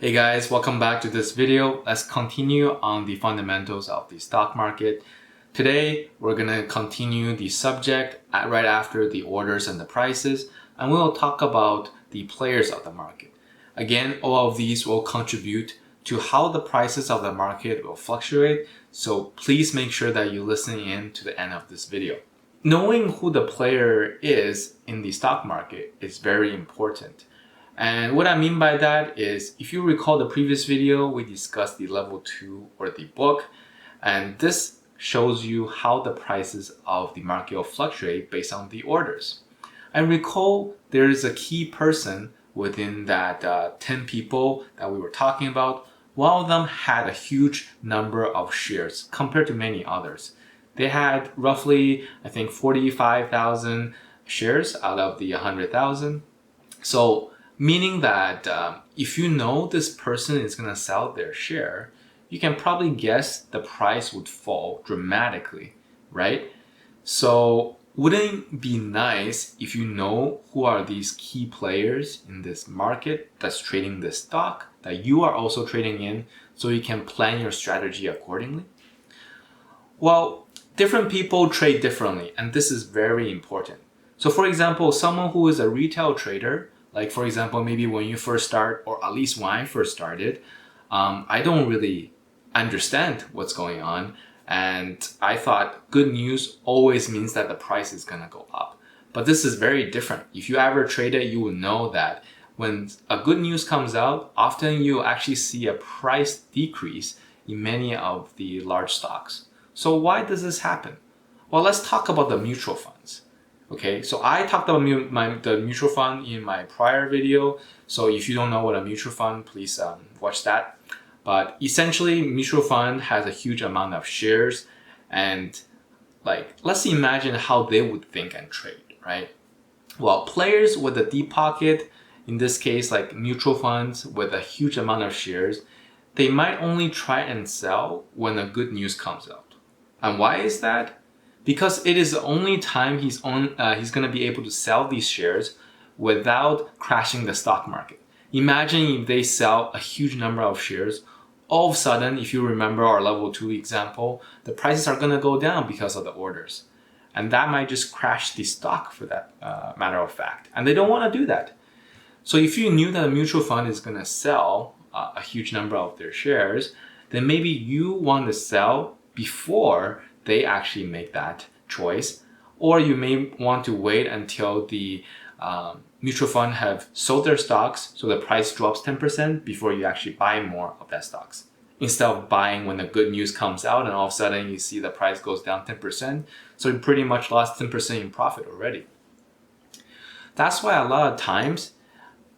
Hey guys, welcome back to this video. Let's continue on the fundamentals of the stock market. Today, we're going to continue the subject right after the orders and the prices, and we'll talk about the players of the market. Again, all of these will contribute to how the prices of the market will fluctuate, so please make sure that you listen in to the end of this video. Knowing who the player is in the stock market is very important. And what I mean by that is, if you recall the previous video, we discussed the level 2 or the book, and this shows you how the prices of the market will fluctuate based on the orders. And recall there is a key person within that 10 people that we were talking about. One of them had a huge number of shares compared to many others. They had roughly, I think, 45,000 shares out of the 100,000. So meaning that if you know this person is going to sell their share, you can probably guess the price would fall dramatically, right? So wouldn't it be nice if you know who are these key players in this market that's trading this stock that you are also trading in, so you can plan your strategy accordingly? Well, different people trade differently, and this is very important. So for example, someone who is a retail trader, like for example, maybe when you first start, or at least when I first started, I don't really understand what's going on. And I thought good news always means that the price is gonna go up. But this is very different. If you ever traded, you will know that when a good news comes out, often you actually see a price decrease in many of the large stocks. So why does this happen? Well, let's talk about the mutual funds. Okay, so I talked about the mutual fund in my prior video. So if you don't know what a mutual fund, please watch that. But essentially, mutual fund has a huge amount of shares, and let's imagine how they would think and trade, right? Well, players with a deep pocket, in this case, like mutual funds with a huge amount of shares, they might only try and sell when a good news comes out. And why is that? Because it is the only time he's going to be able to sell these shares without crashing the stock market. Imagine if they sell a huge number of shares, all of a sudden, if you remember our level 2 example, the prices are going to go down because of the orders. And that might just crash the stock for that matter of fact. And they don't want to do that. So if you knew that a mutual fund is going to sell a huge number of their shares, then maybe you want to sell before they actually make that choice, or you may want to wait until the mutual fund have sold their stocks so the price drops 10% before you actually buy more of that stocks, instead of buying when the good news comes out and all of a sudden you see the price goes down 10%, so you pretty much lost 10% in profit already. That's why a lot of times,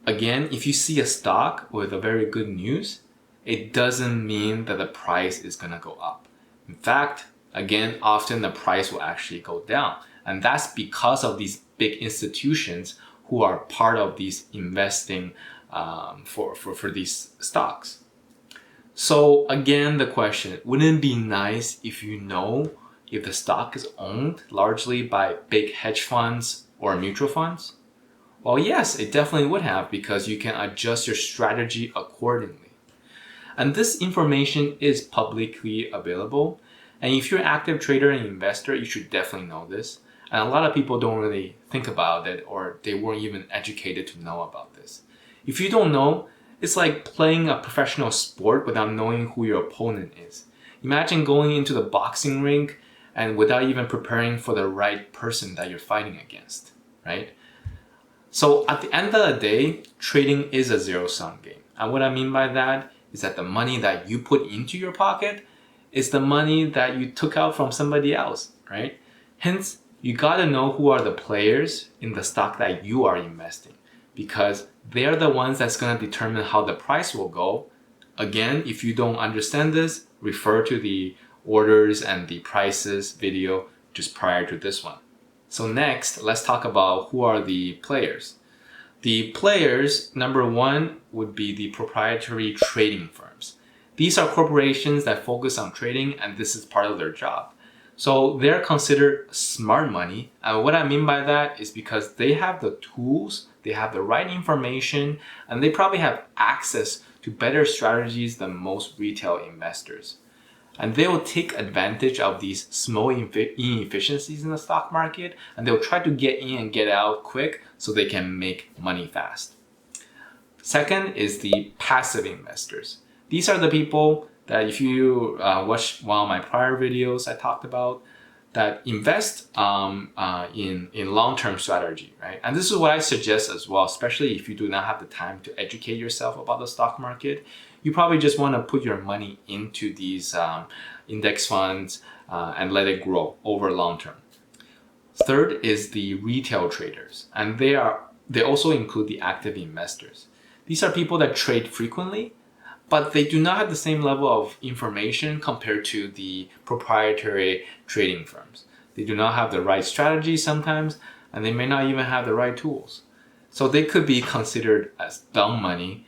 again, if you see a stock with a very good news, it doesn't mean that the price is going to go up. In fact, again, often the price will actually go down. And that's because of these big institutions who are part of these investing for these stocks. So again, the question, wouldn't it be nice if you know if the stock is owned largely by big hedge funds or mutual funds? Well, yes, it definitely would have, because you can adjust your strategy accordingly. And this information is publicly available. And if you're an active trader and investor, you should definitely know this. And a lot of people don't really think about it, or they weren't even educated to know about this. If you don't know, it's like playing a professional sport without knowing who your opponent is. Imagine going into the boxing rink and without even preparing for the right person that you're fighting against, right? So at the end of the day, trading is a zero-sum game. And what I mean by that is that the money that you put into your pocket is the money that you took out from somebody else, right? Hence, you gotta know who are the players in the stock that you are investing, because they're the ones that's gonna determine how the price will go. Again, if you don't understand this, refer to the orders and the prices video just prior to this one. So next, let's talk about who are the players. The players, number one, would be the proprietary trading firms. These are corporations that focus on trading, and this is part of their job. So they're considered smart money. And what I mean by that is because they have the tools, they have the right information, and they probably have access to better strategies than most retail investors. And they will take advantage of these small inefficiencies in the stock market, and they'll try to get in and get out quick so they can make money fast. Second is the passive investors. These are the people that, if you watch one of my prior videos I talked about, that invest in long-term strategy, right? And this is what I suggest as well, especially if you do not have the time to educate yourself about the stock market. You probably just want to put your money into these index funds and let it grow over long term. Third is the retail traders, and they also include the active investors. These are people that trade frequently, but they do not have the same level of information compared to the proprietary trading firms. They do not have the right strategy sometimes, and they may not even have the right tools. So they could be considered as dumb money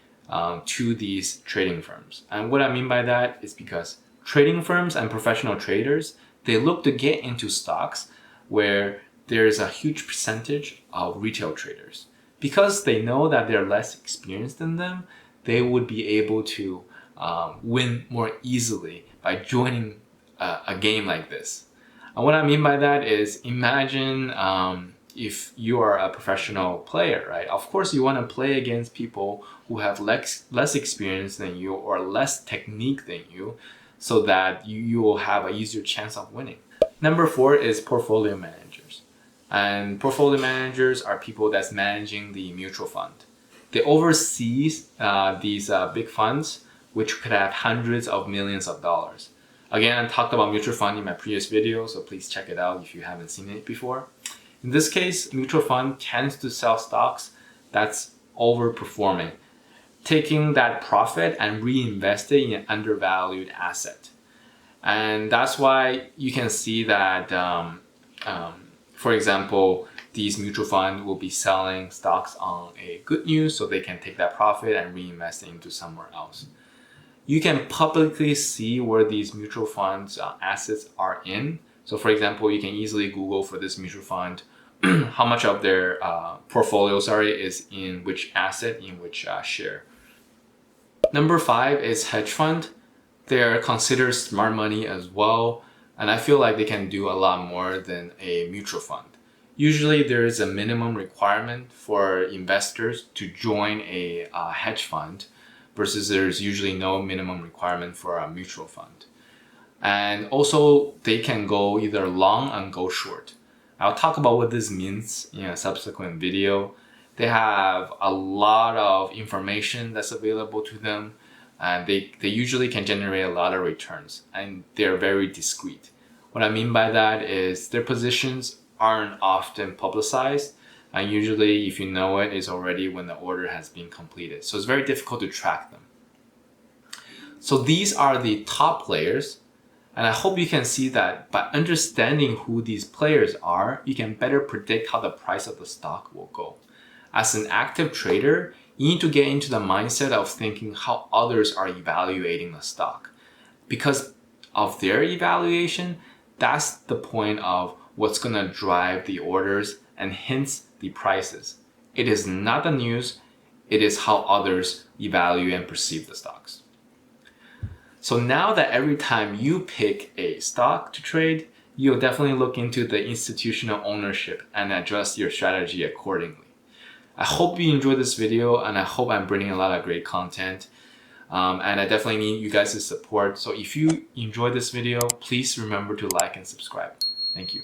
to these trading firms. And what I mean by that is because trading firms and professional traders, they look to get into stocks where there is a huge percentage of retail traders. Because they know that they're less experienced than them, they would be able to win more easily by joining a game like this. And what I mean by that is, imagine if you are a professional player, right? Of course, you want to play against people who have less experience than you or less technique than you, so that you will have an easier chance of winning. Number 4 is portfolio managers. And portfolio managers are people that's managing the mutual fund. They oversee these big funds, which could have hundreds of millions of dollars. Again, I talked about mutual fund in my previous video, so please check it out if you haven't seen it before. In this case, mutual fund tends to sell stocks that's overperforming, taking that profit and reinvest it in an undervalued asset. And that's why you can see that, for example, these mutual funds will be selling stocks on a good news so they can take that profit and reinvest it into somewhere else. You can publicly see where these mutual funds assets are in. So for example, you can easily Google for this mutual fund how much of their portfolio is in which asset, in which share. Number 5 is hedge fund. They're considered smart money as well, and I feel like they can do a lot more than a mutual fund. Usually there is a minimum requirement for investors to join a hedge fund, versus there's usually no minimum requirement for a mutual fund. And also they can go either long and go short. I'll talk about what this means in a subsequent video. They have a lot of information that's available to them, and they usually can generate a lot of returns, and they're very discreet. What I mean by that is their positions aren't often publicized, and usually if you know it, it's already when the order has been completed. So it's very difficult to track them. So these are the top players, and I hope you can see that by understanding who these players are, you can better predict how the price of the stock will go. As an active trader, you need to get into the mindset of thinking how others are evaluating the stock. Because of their evaluation, that's the point of what's going to drive the orders and hence the prices. It is not the news, it is how others evaluate and perceive the stocks. So now that every time you pick a stock to trade, you'll definitely look into the institutional ownership and adjust your strategy accordingly. I hope you enjoyed this video, and I hope I'm bringing a lot of great content. And I definitely need you guys' support. So if you enjoyed this video, please remember to like and subscribe. Thank you.